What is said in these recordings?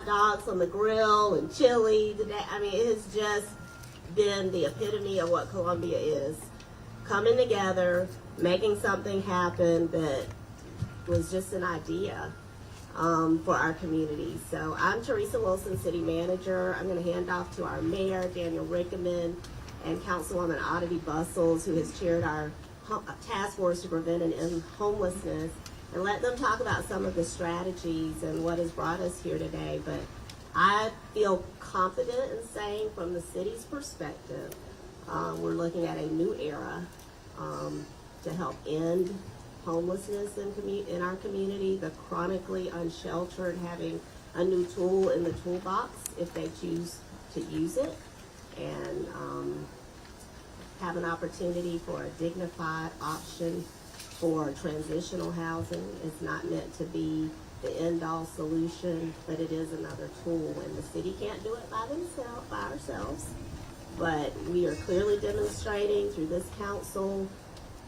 dogs on the grill and chili today. I mean, it has just been the epitome of what Columbia is. Coming together, making something happen that was just an idea for our community. So I'm Teresa Wilson, City Manager. I'm going to hand off to our Mayor, Daniel Rickaman, and Councilwoman Oddity Bustles, who has chaired our task force to prevent and end homelessness, and let them talk about some of the strategies and what has brought us here today. But I feel confident in saying, from the city's perspective, we're looking at a new era to help end homelessness in our community, the chronically unsheltered having a new tool in the toolbox if they choose to use it, and have an opportunity for a dignified option for transitional housing. It's not meant to be the end-all solution, but it is another tool, and the city can't do it by ourselves. But we are clearly demonstrating through this council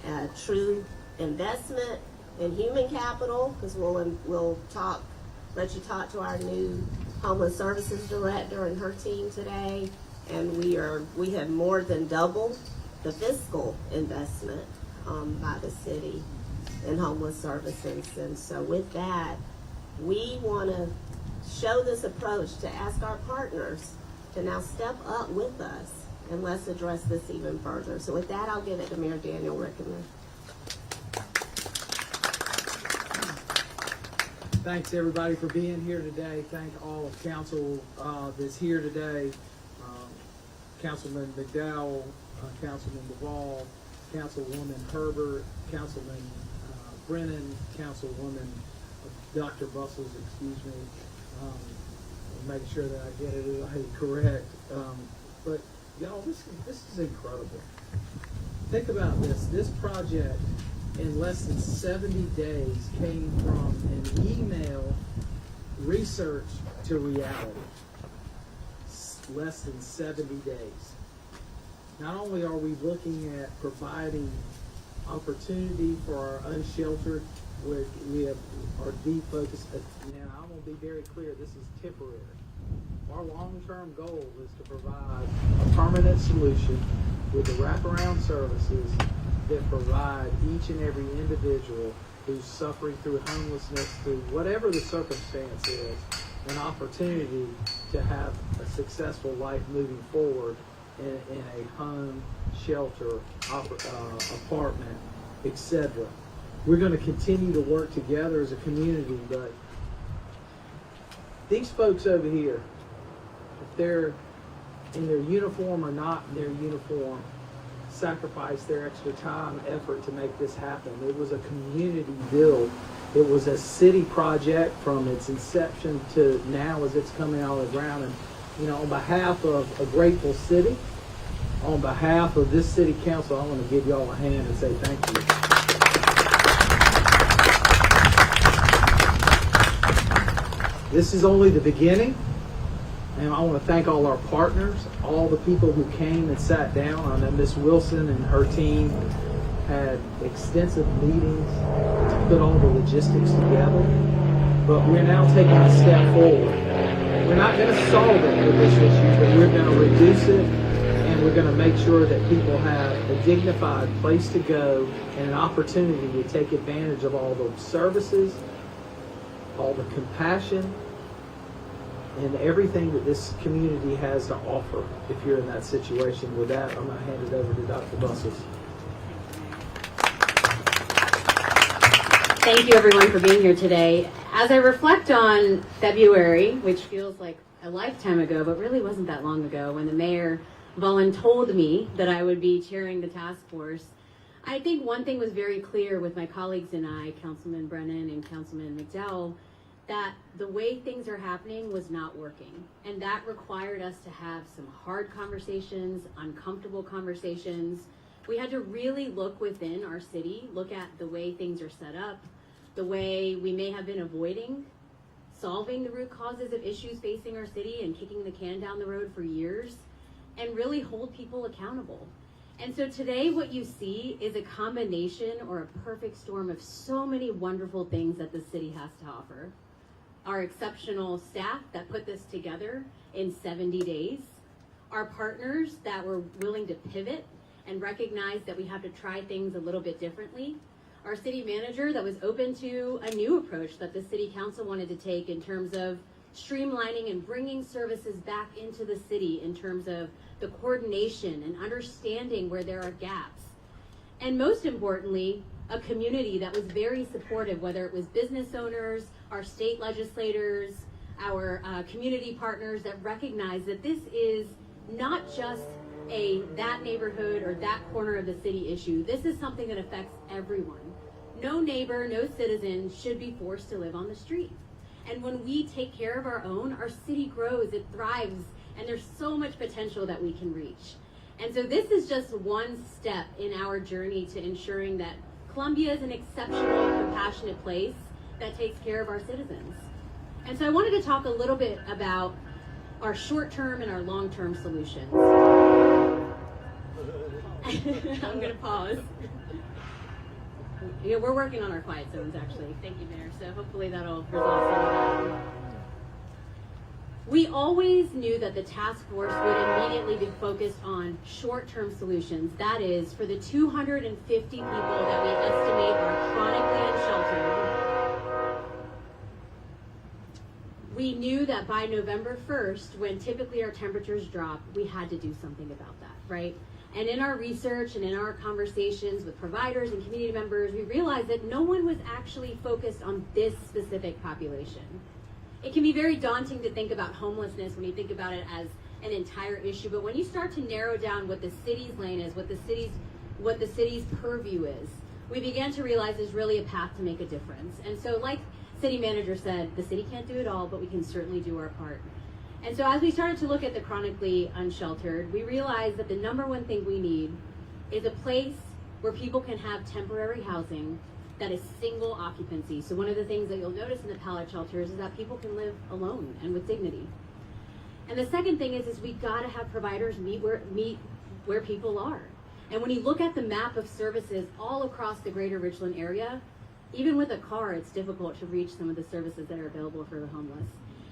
a true investment in human capital, because we'll let you talk to our new homeless services director and her team today, and we have more than doubled the fiscal investment by the city in homeless services. And so with that, we want to show this approach to ask our partners to now step up with us, and let's address this even further. So with that, I'll give it to Mayor Daniel Rickaman. Thanks everybody for being here today. Thank all of council that's here today. Councilman McDowell, Councilman Duvall, Councilwoman Herbert, Councilman Brennan, Councilwoman Dr. Bustles, excuse me. Making sure that I get it correct. But y'all, this is incredible. Think about this. This project in less than 70 days came from an email research to reality. Less than 70 days. Not only are we looking at providing opportunity for our unsheltered, where we have our deep focus. Now, I'm going to be very clear, this is temporary. Our long-term goal is to provide a permanent solution with the wraparound services that provide each and every individual who's suffering through homelessness, through whatever the circumstance is, an opportunity to have a successful life moving forward in a home, shelter, apartment, etc. We're going to continue to work together as a community, but these folks over here, if they're in their uniform or not in their uniform, sacrifice their extra time, effort to make this happen. It was a community build. It was a city project from its inception to now as it's coming out of the ground. And, you know, on behalf of a grateful city, on behalf of this city council, I want to give y'all a hand and say thank you. This is only the beginning. And I want to thank all our partners, all the people who came and sat down. I know Ms. Wilson and her team had extensive meetings to put all the logistics together. But we're now taking a step forward. We're not going to solve it with this issue, but we're going to reduce it, and we're going to make sure that people have a dignified place to go and an opportunity to take advantage of all the services, all the compassion, and everything that this community has to offer if you're in that situation. With that, I'm going to hand it over to Dr. Bustles. Thank you everyone for being here today. As I reflect on February, which feels like a lifetime ago, but really wasn't that long ago, when the mayor told me that I would be chairing the task force, I think one thing was very clear with my colleagues and I, Councilman Brennan and Councilman McDowell, that the way things are happening was not working. And that required us to have some hard conversations, uncomfortable conversations. We had to really look within our city, look at the way things are set up, the way we may have been avoiding solving the root causes of issues facing our city and kicking the can down the road for years, and really hold people accountable. And so today what you see is a combination or a perfect storm of so many wonderful things that the city has to offer. our exceptional staff that put this together in 70 days, our partners that were willing to pivot and recognize that we have to try things a little bit differently, our city manager that was open to a new approach that the city council wanted to take in terms of streamlining and bringing services back into the city in terms of the coordination and understanding where there are gaps. And most importantly, a community that was very supportive, whether it was business owners, our state legislators, our community partners that recognize that this is not just that neighborhood or that corner of the city issue. This is something that affects everyone. No neighbor, no citizen should be forced to live on the street. And when we take care of our own, our city grows, it thrives, and there's so much potential that we can reach. And so this is just one step in our journey to ensuring that Columbia is an exceptional, compassionate place that takes care of our citizens. And so I wanted to talk a little bit about our short-term and our long-term solutions. I'm going to pause. Yeah, we're working on our quiet zones, actually. Thank you, Mayor. So hopefully that'll resolve some of that. We always knew that the task force would immediately be focused on short-term solutions. That is, for the 250 people that we estimate are chronically unsheltered, we knew that by November 1st, when typically our temperatures drop, we had to do something about that, right? And in our research and in our conversations with providers and community members, we realized that no one was actually focused on this specific population. It can be very daunting to think about homelessness when you think about it as an entire issue, but when you start to narrow down what the city's lane is, what the city's purview is, we began to realize there's really a path to make a difference. And so, like city manager said, the city can't do it all, but we can certainly do our part. And so as we started to look at the chronically unsheltered, we realized that the number one thing we need is a place where people can have temporary housing that is single occupancy. So one of the things that you'll notice in the pallet shelters is that people can live alone and with dignity. And the second thing is we gotta have providers meet where people are. And when you look at the map of services all across the greater Richland area, even with a car, it's difficult to reach some of the services that are available for the homeless.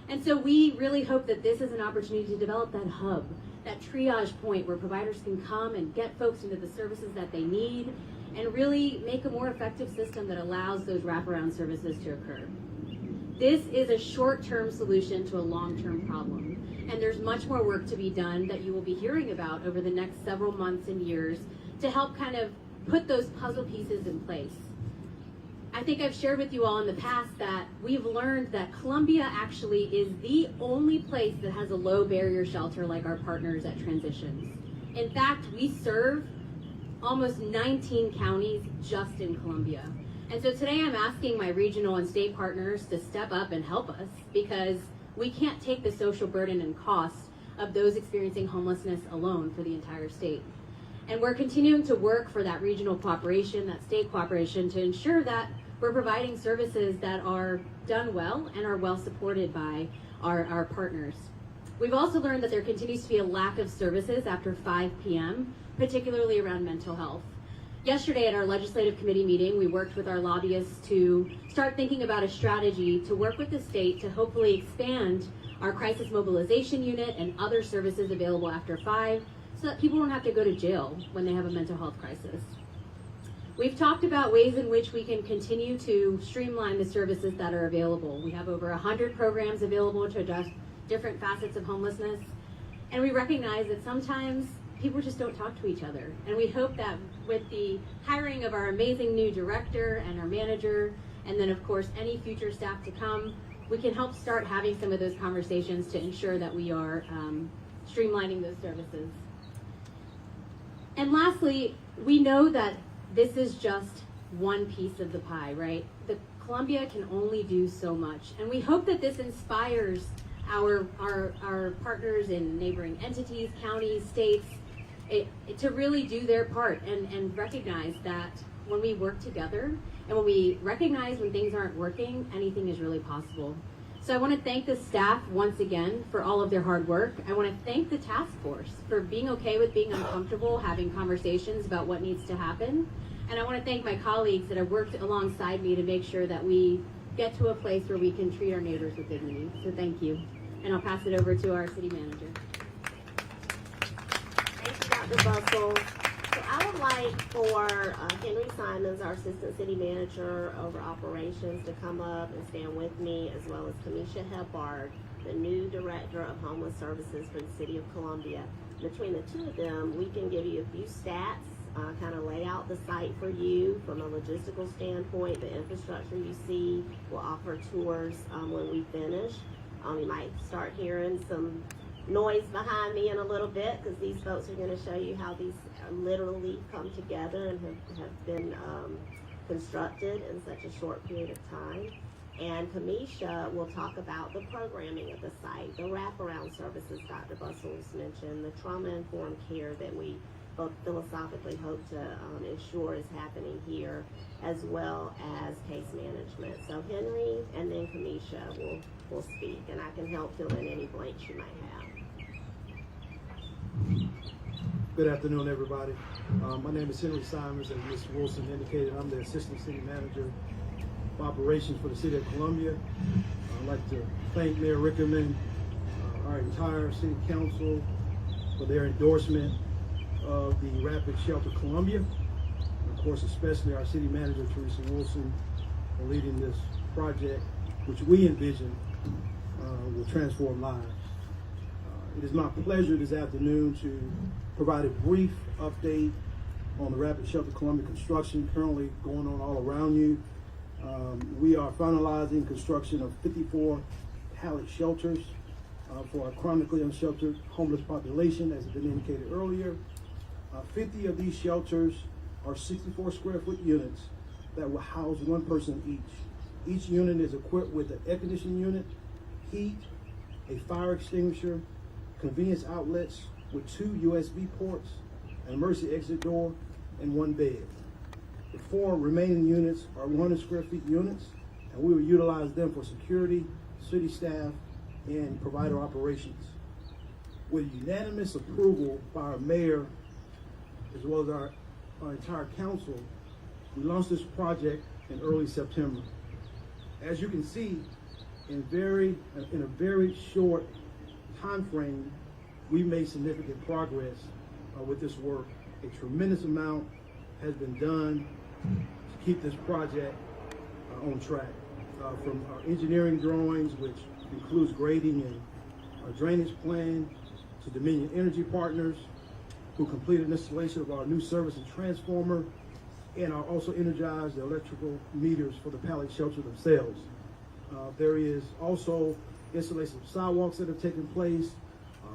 And so we really hope that this is an opportunity to develop that hub, that triage point where providers can come and get folks into the services that they need and really make a more effective system that allows those wraparound services to occur. This is a short-term solution to a long-term problem. And there's much more work to be done that you will be hearing about over the next several months and years to help kind of put those puzzle pieces in place. I think I've shared with you all in the past that we've learned that Columbia actually is the only place that has a low barrier shelter like our partners at Transitions. In fact, we serve almost 19 counties just in Columbia. And so today I'm asking my regional and state partners to step up and help us because we can't take the social burden and cost of those experiencing homelessness alone for the entire state. And we're continuing to work for that regional cooperation, that state cooperation, to ensure that we're providing services that are done well and are well supported by our partners. We've also learned that there continues to be a lack of services after 5 p.m., particularly around mental health. Yesterday at our legislative committee meeting, we worked with our lobbyists to start thinking about a strategy to work with the state to hopefully expand our crisis mobilization unit and other services available after 5 so that people don't have to go to jail when they have a mental health crisis. We've talked about ways in which we can continue to streamline the services that are available. We have over 100 programs available to address different facets of homelessness, and we recognize that sometimes people just don't talk to each other. And we hope that with the hiring of our amazing new director and our manager, and then of course any future staff to come, we can help start having some of those conversations to ensure that we are streamlining those services. And lastly, we know that this is just one piece of the pie, right? The Columbia can only do so much. And we hope that this inspires our partners in neighboring entities, counties, states, to really do their part and recognize that when we work together and when we recognize when things aren't working, anything is really possible. So I want to thank the staff once again for all of their hard work. I want to thank the task force for being okay with being uncomfortable, having conversations about what needs to happen. And I want to thank my colleagues that have worked alongside me to make sure that we get to a place where we can treat our neighbors with dignity. So thank you. And I'll pass it over to our city manager. Thank you, Dr. Bustle. So I would like for Henry Simons, our Assistant City Manager over Operations, to come up and stand with me, as well as Kamisha Hepard, the new Director of Homeless Services for the City of Columbia. Between the two of them, we can give you a few stats, kind of lay out the site for you from a logistical standpoint. The infrastructure you see, we'll offer tours when we finish. You might start hearing some noise behind me in a little bit, because these folks are going to show you how these literally come together and have been constructed in such a short period of time. And Kamisha will talk about the programming of the site, the wraparound services Dr. Bustles mentioned, the trauma-informed care that we both philosophically hope to ensure is happening here, as well as case management. So Henry and then Kamisha will speak, and I can help fill in any blanks you might have. Good afternoon, everybody. My name is Henry Simons, and Mr. Wilson indicated I'm the Assistant City Manager of Operations for the City of Columbia. I'd like to thank Mayor Rickerman, our entire City Council for their endorsement of the Rapid Shelter Columbia. And of course, especially our City Manager, Teresa Wilson, for leading this project, which we envision will transform lives. It is my pleasure this afternoon to provide a brief update on the Rapid Shelter Columbia construction currently going on all around you. We are finalizing construction of 54 pallet shelters for our chronically unsheltered homeless population, as has been indicated earlier. 50 of these shelters are 64 square foot units that will house one person each. Each unit is equipped with an air conditioning unit, heat, a fire extinguisher, convenience outlets with 2 USB ports, an emergency exit door, and 1 bed. The 4 remaining units are 100 square feet units, and we will utilize them for security, city staff, and provider operations. With unanimous approval by our mayor, as well as our entire council, we launched this project in early September. As you can see, in a very short time frame, we made significant progress with this work. A tremendous amount has been done to keep this project on track. From our engineering drawings, which includes grading and our drainage plan, to Dominion Energy Partners, who completed installation of our new service and transformer, and are also energized the electrical meters for the pallet shelter themselves. There is also installation of sidewalks that have taken place,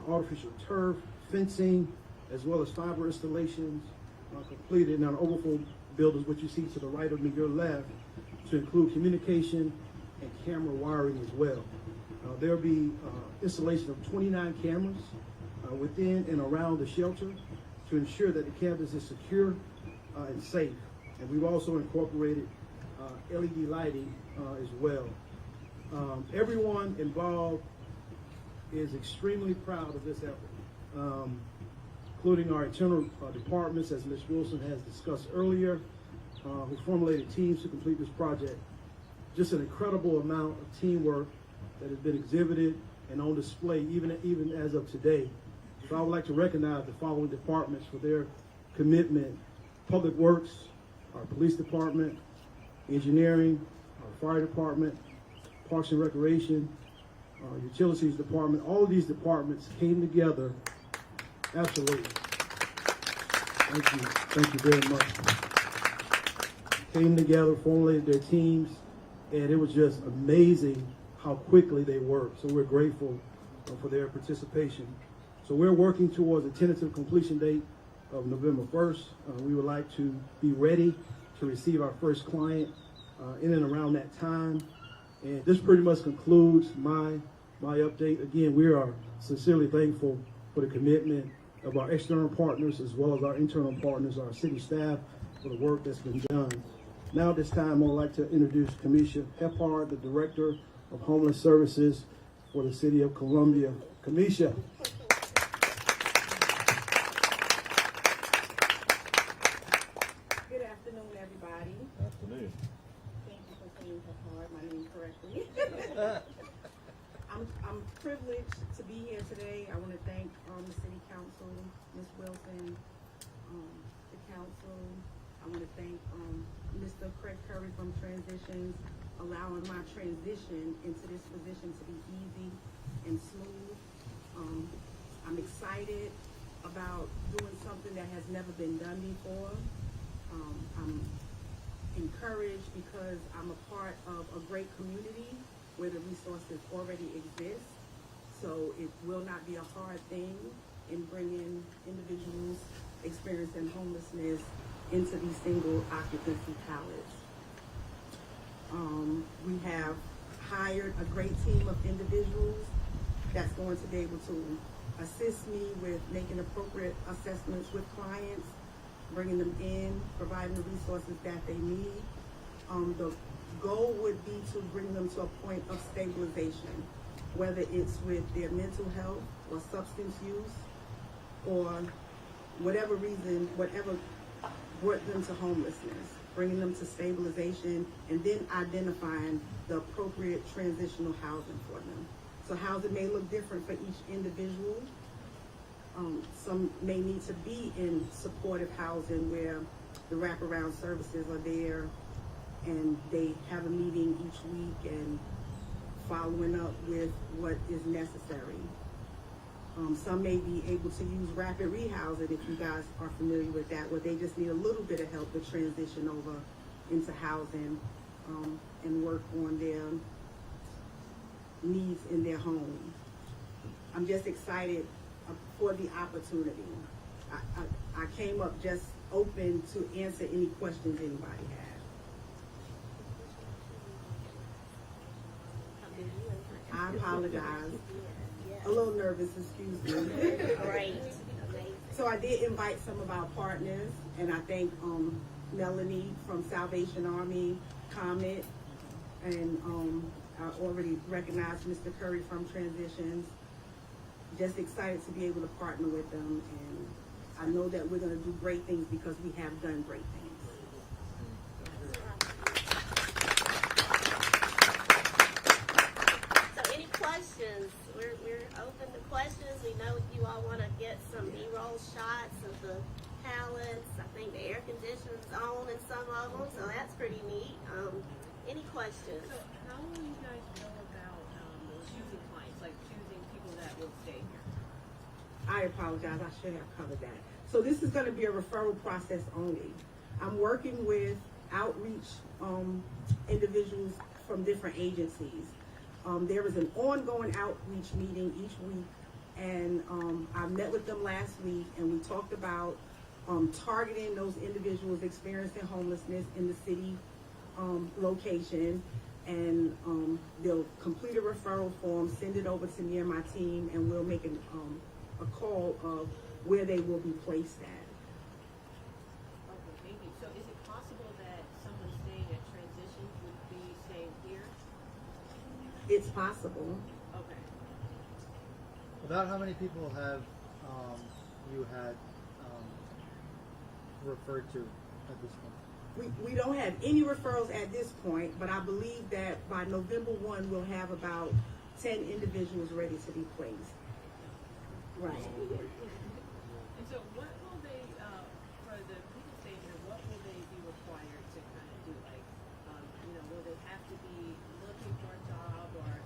artificial turf, fencing, as well as fiber installations completed in our overflow buildings, which you see to the right of me, your left, to include communication and camera wiring as well. There will be installation of 29 cameras within and around the shelter to ensure that the campus is secure and safe. And we've also incorporated LED lighting as well. Everyone involved is extremely proud of this effort, including our internal departments, as Ms. Wilson has discussed earlier, who formulated teams to complete this project. Just an incredible amount of teamwork that has been exhibited and on display even as of today. So I would like to recognize the following departments for their commitment: Public Works, our Police Department, Engineering, our Fire Department, Parks and Recreation, our Utilities Department. All of these departments came together. Absolutely. Thank you very much. Came together, formulated their teams, and it was just amazing how quickly they worked. So we're grateful for their participation. So we're working towards a tentative completion date of November 1st. We would like to be ready to receive our first client in and around that time. And this pretty much concludes my update. Again, we are sincerely thankful for the commitment of our external partners as well as our internal partners, our city staff, for the work that's been done. Now at this time, I would like to introduce Kamisha Hepard, the Director of Homeless Services for the City of Columbia. Kamisha. Good afternoon, everybody. Afternoon. Thank you for coming to Hepard. My name is I'm privileged to be here today. I want to thank the city council, Ms. Wilson, the council. I want to thank Mr. Craig Curry from Transitions, allowing my transition into this position to be easy and smooth. I'm excited about doing something that has never been done before. I'm encouraged because I'm a part of a great community where the resources already exist. So it will not be a hard thing in bringing individuals experiencing homelessness into these single occupancy pallets. We have hired a great team of individuals that's going to be able to assist me with making appropriate assessments with clients, bringing them in, providing the resources that they need. The goal would be to bring them to a point of stabilization, whether it's with their mental health or substance use or whatever reason, whatever brought them to homelessness, bringing them to stabilization, and then identifying the appropriate transitional housing for them. So housing may look different for each individual. Some may need to be in supportive housing where the wraparound services are there and they have a meeting each week and following up with what is necessary. Some may be able to use rapid rehousing, if you guys are familiar with that, where they just need a little bit of help with transition over into housing and work on their needs in their home. I'm just excited for the opportunity. I came up just open to answer any questions anybody had. I apologize. A little nervous, excuse me. Great. So I did invite some of our partners, and I thank Melanie from Salvation Army, Comet, and I already recognized Mr. Curry from Transitions. Just excited to be able to partner with them, and I know that we're going to do great things because we have done great things. So any questions? We're open to questions. We know you all want to get some B-roll shots of the pallets. I think the air conditioning's on in some of them, so that's pretty neat. Any questions? So how will you guys go about choosing clients, like choosing people that will stay here? I apologize, I should have covered that. So this is going to be a referral process only. I'm working with outreach individuals from different agencies. There is an ongoing outreach meeting each week, and I met with them last week, and we talked about targeting those individuals experiencing homelessness in the city location, and they'll complete a referral form, send it over to me and my team, and we'll make a call of where they will be placed at. Okay, thank you. So is it possible that someone staying at Transitions would be staying here? It's possible. Okay. About how many people have you had referred to at this point? We don't have any referrals at this point, but I believe that by November 1, we'll have about 10 individuals ready to be placed. Right. And so what will they, for the people staying here, what will they be required to kind of do? Like, will they have to be looking for a job, or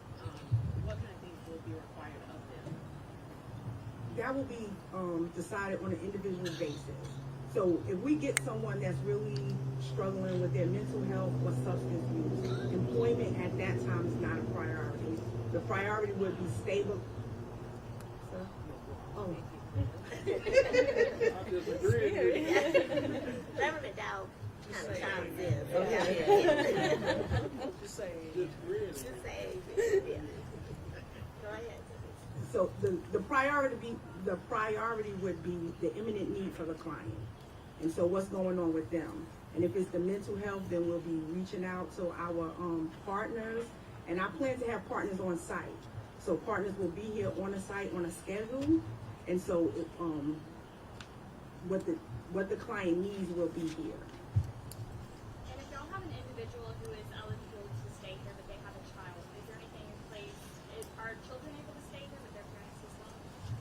what kind of things will be required of them? That will be decided on an individual basis. So if we get someone that's really struggling with their mental health or substance use, employment at that time is not a priority. The priority would be stable. Sir? Oh. Reverend Dow kind of chimes in. Just saying. Just saying. Yeah. Go ahead. So the priority would be the imminent need for the client. And so what's going on with them? And if it's the mental health, then we'll be reaching out to our partners. And I plan to have partners on site. So partners will be here on the site on a schedule. And so what the client needs will be here. And if y'all have an individual who is eligible to stay here but they have a child, is there anything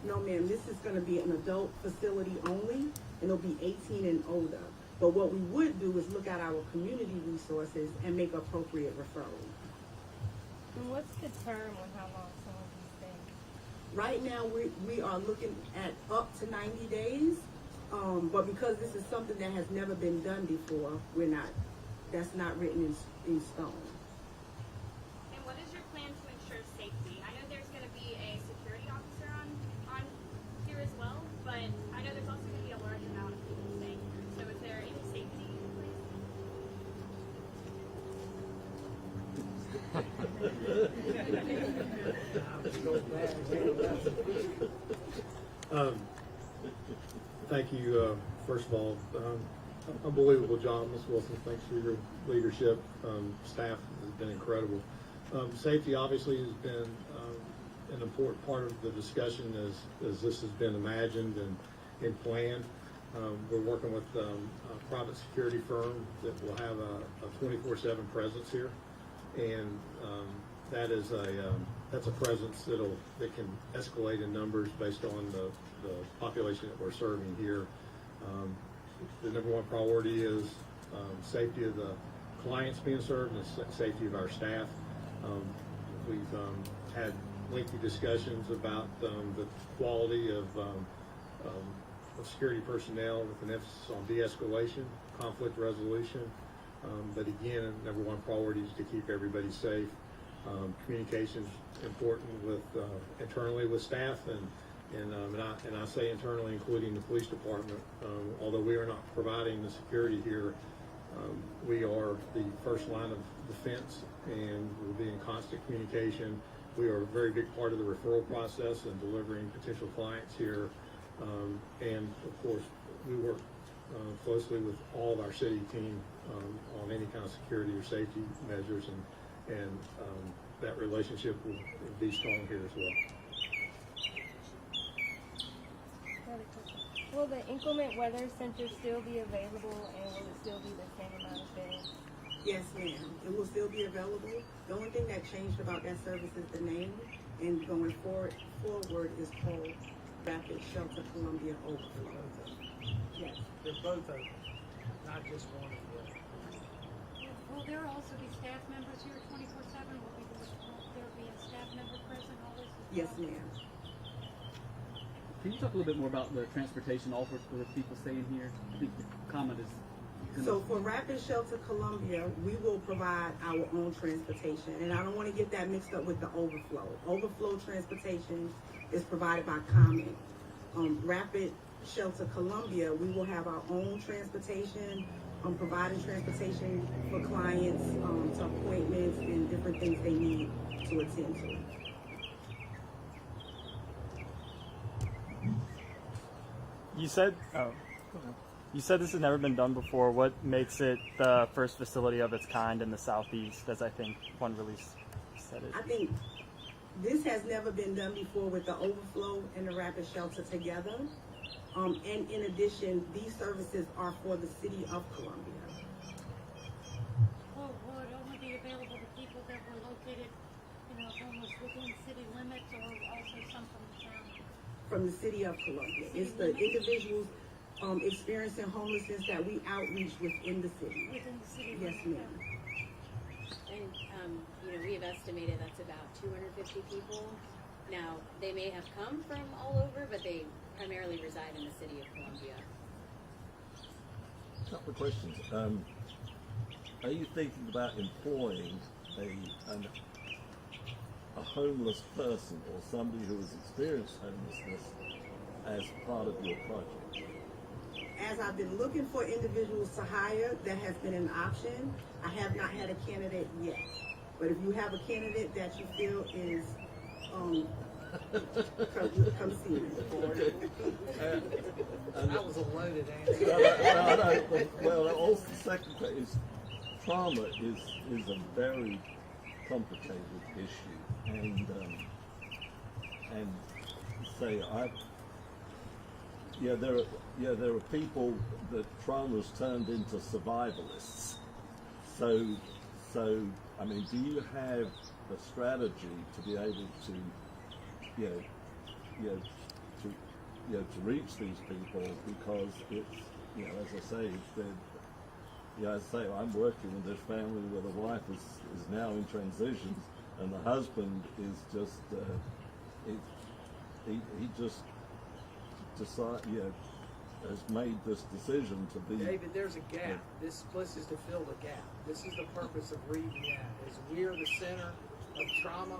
No, ma'am, this is gonna be an adult facility only, and it'll be 18 and older. But what we would do is look at our community resources and make appropriate referrals. And what's the term on how long someone can stay? Right now, we are looking at up to 90 days, but because this is something that has never been done before, that's not written in stone. And what is your plan to ensure safety? I know there's going to be a security officer on here as well, but I know there's also going to be a large amount of people staying here. So is there any safety in place? Thank you, first of all. Unbelievable job, Ms. Wilson. Thanks for your leadership. Staff has been incredible. Safety obviously has been an important part of the discussion as this has been imagined and planned. We're working with a private security firm that will have a 24/7 presence here, and that's a presence that can escalate in numbers based on the population that we're serving here. The number one priority is safety of the clients being served and the safety of our staff. We've had lengthy discussions about the quality of security personnel with an emphasis on de-escalation, conflict resolution. But again, number one priority is to keep everybody safe. Communication's important with internally with staff and I say internally, including the police department. Although we are not providing the security here, we are the first line of defense, and we'll be in constant communication. We are a very big part of the referral process and delivering potential clients here. And of course, we work closely with all of our city team on any kind of security or safety measures, and that relationship will be strong here as well. Will the inclement weather center still be available, and will it still be the same amount of beds? Yes, ma'am. It will still be available. The only thing that changed about that service is the name, and going forward is called Rapid Shelter Columbia Overflow. Yes. They're both open, not just one of them. Will there also be staff members here 24/7? Will there be a staff member present all this? Yes, ma'am. Can you talk a little bit more about the transportation offered for the people staying here? I think the comment is... So for Rapid Shelter Columbia, we will provide our own transportation. And I don't want to get that mixed up with the overflow. Overflow transportation is provided by Comet. Rapid Shelter Columbia, we will have our own transportation, providing transportation for clients to appointments and different things they need to attend to. You said this has never been done before. What makes it the first facility of its kind in the Southeast, as I think one release said it? I think this has never been done before with the overflow and the rapid shelter together. And in addition, these services are for the city of Columbia. Will it only be available to people that were located, homeless within city limits, or also some from the town? From the city of Columbia. It's the individuals experiencing homelessness that we outreach within the city. Within the city Yes, limits? ma'am. And, we have estimated that's about 250 people. Now, they may have come from all over, but they primarily reside in the city of Columbia. Couple of questions. Are you thinking about employing a homeless person or somebody who has experienced homelessness as part of your project? As I've been looking for individuals to hire, that has been an option. I have not had a candidate yet. But if you have a candidate that you feel is, come see me. That was a loaded answer. Well, also the second question is trauma is a very complicated issue, and say there are people that trauma's turned into survivalists. So I mean, do you have a strategy to be able to to reach these people, because it's, as I say, as I say, I'm working with this family where the wife is now in transition, and the husband is just, he just decided, has made this decision to be. David, there's a gap. This is to fill the gap. This is the purpose of reading that. Is we're the center of trauma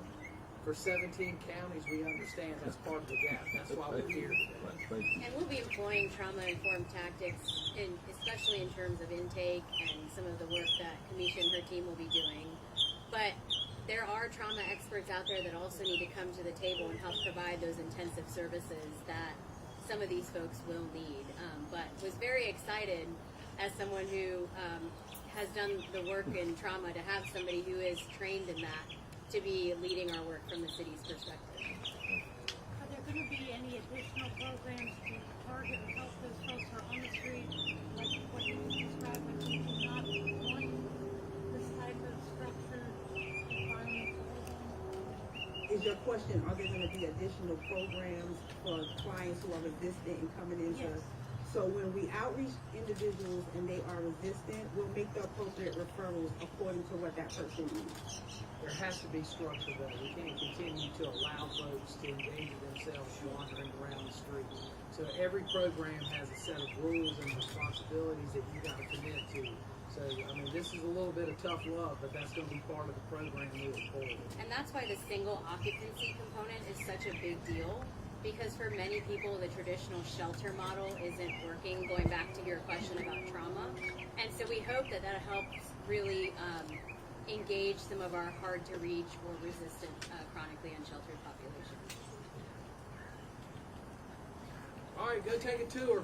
for 17 counties. We understand that's part of the gap. That's why we're here today. Thank you. And we'll be employing trauma-informed tactics, especially in terms of intake and some of the work that Kamisha and her team will be doing. But there are trauma experts out there that also need to come to the table and help provide those intensive services that some of these folks will need. But was very excited as someone who has done the work in trauma to have somebody who is trained in that to be leading our work from the city's perspective. Are there going to be any additional programs to target or help those folks who are on the street, like what you described, like you do not want this type of structured environment to live in? Is your question, are there gonna be additional programs for clients who are resistant and coming into? Yes. So when we outreach individuals and they are resistant, we'll make the appropriate referrals according to what that person needs. There has to be structure though. We can't continue to allow folks to endanger themselves wandering around the streets. So every program has a set of rules and responsibilities that you gotta commit to. So, I mean, this is a little bit of tough love, but that's gonna be part of the program moving forward. And that's why the single occupancy component is such a big deal, because for many people the traditional shelter model isn't working, going back to your question about trauma. And so we hope that helps really engage some of our hard to reach or resistant chronically unsheltered populations. All right, go take a tour.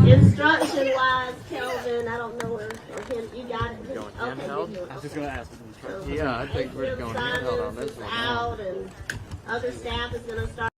Instruction wise, Kelvin, I don't know where, you got it? Going Okay, handheld? good deal. I was just going to ask. So, Yeah, I think we're going handheld on this Jim one. Simons is out, and other staff is gonna start